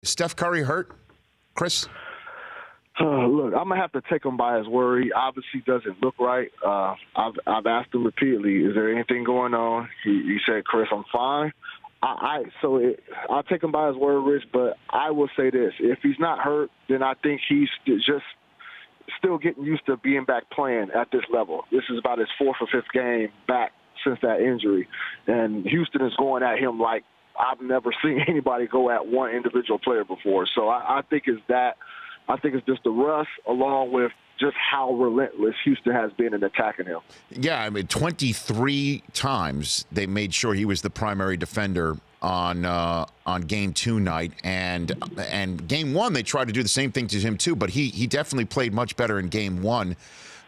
Steph Curry hurt, Chris? Look, I'm gonna have to take him by his word. He obviously doesn't look right. I've asked him repeatedly, "Is there anything going on?" He said, "Chris, I'm fine." I'll take him by his word, Rich. But I will say this: if he's not hurt, then I think he's just still getting used to being back playing at this level. This is about his fourth or fifth game back since that injury, and Houston is going at him like I've never seen anybody go at one individual player before. So I think it's that. I think it's just the rust along with just how relentless Houston has been in attacking him. Yeah, I mean, 23 times they made sure he was the primary defender on Game 2 night, and Game 1 they tried to do the same thing to him too, but he definitely played much better in Game 1.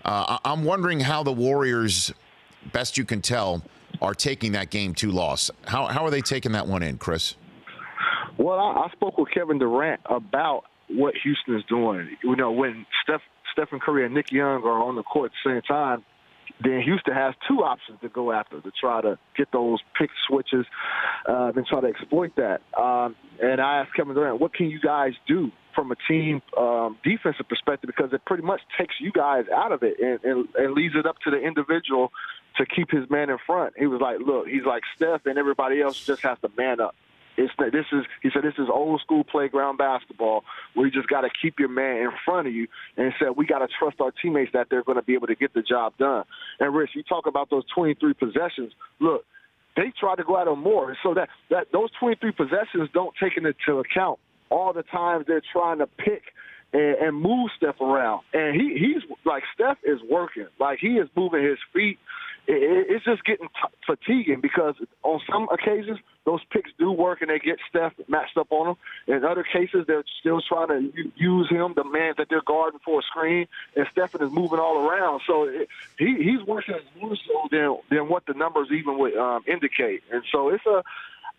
I'm wondering how the Warriors, best you can tell, are taking that Game 2 loss. How are they taking that one in, Chris? Well, I spoke with Kevin Durant about what Houston is doing. You know, when Stephen Curry and Nick Young are on the court at the same time, then Houston has two options to go after to try to get those pick switches and try to exploit that. And I asked Kevin Durant, what can you guys do from a team defensive perspective, because it pretty much takes you guys out of it and leaves it up to the individual to keep his man in front. He was like, look, he's like, Steph and everybody else just has to man up. He said, this is old school playground basketball where you just got to keep your man in front of you. And he said, we got to trust our teammates that they're going to be able to get the job done. And Rich, you talk about those 23 possessions. Look, they try to go at them more. So that those 23 possessions don't take into account all the times they're trying to pick and move Steph around. And he's like, Steph is working. Like, he is moving his feet. It's just getting fatiguing because on some occasions those picks do work and they get Steph matched up on them. In other cases, they're still trying to use him, the man that they're guarding for a screen, and Stephen is moving all around. So he's working more so than what the numbers even would indicate. And so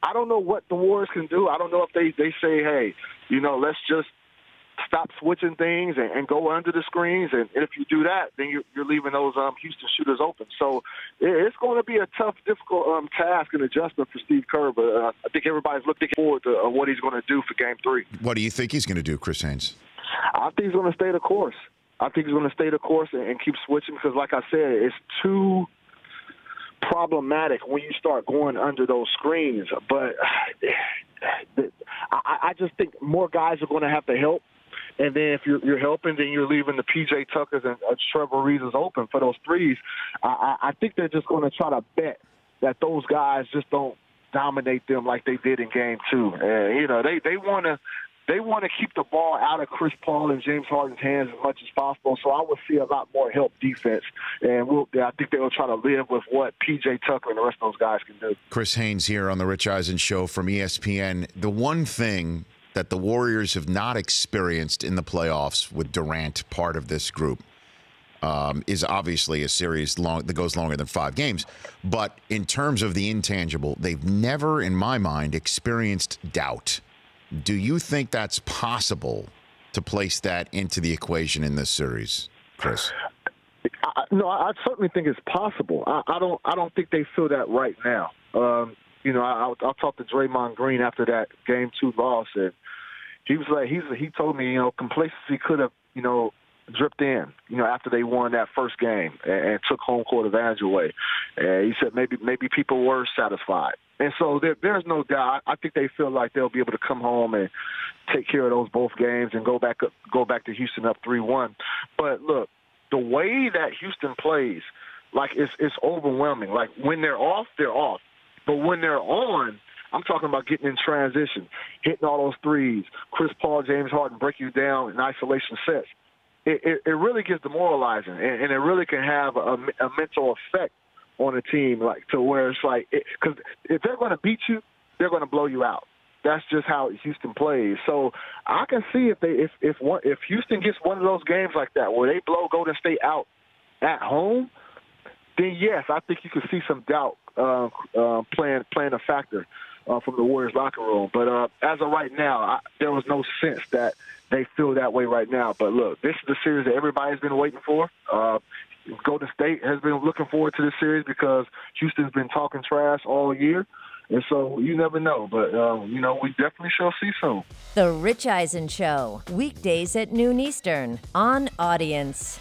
I don't know what the Warriors can do. I don't know if they say, hey, let's just stop switching things and go under the screens. And if you do that, then you're leaving those Houston shooters open. So it's going to be a tough, difficult task and adjustment for Steve Kerr. But I think everybody's looking forward to what he's going to do for Game 3. What do you think he's going to do, Chris Haynes? I think he's going to stay the course. I think he's going to stay the course and keep switching because, like I said, it's too problematic when you start going under those screens. But I just think more guys are going to have to help. And then if you're helping, then you're leaving the P.J. Tuckers and Trevor Reeves open for those threes. I think they're just going to try to bet that those guys just don't dominate them like they did in Game 2. They want to keep the ball out of Chris Paul and James Harden's hands as much as possible. So I would see a lot more help defense. And I think they will try to live with what P.J. Tucker and the rest of those guys can do. Chris Haynes here on the Rich Eisen Show from ESPN. The one thing that the Warriors have not experienced in the playoffs with Durant part of this group is obviously a series that goes longer than 5 games. But in terms of the intangible, they've never, in my mind, experienced doubt. Do you think that's possible to place that into the equation in this series, Chris? No, I certainly think it's possible. I don't think they feel that right now. I talked to Draymond Green after that Game 2 loss, and he was like, he told me, complacency could have, dripped in, after they won that first game and took home court advantage away. And he said maybe people were satisfied. And so there's no doubt. I think they feel like they'll be able to come home and take care of those both games and go back to Houston up 3-1. But look, the way that Houston plays, like it's overwhelming. Like when they're off, they're off. But when they're on, I'm talking about getting in transition, hitting all those threes, Chris Paul, James Harden break you down in isolation sets. It really gets demoralizing, and it really can have a mental effect on a team, like to where it's like, because if they're going to beat you, they're going to blow you out. That's just how Houston plays. So I can see if Houston gets one of those games like that where they blow Golden State out at home, then yes, I think you could see some doubt playing a factor from the Warriors locker room. But as of right now, there was no sense that they feel that way right now. But look, this is the series that everybody's been waiting for. Golden State has been looking forward to this series because Houston's been talking trash all year. And so you never know. But, we definitely shall see soon. The Rich Eisen Show, weekdays at noon Eastern on Audience.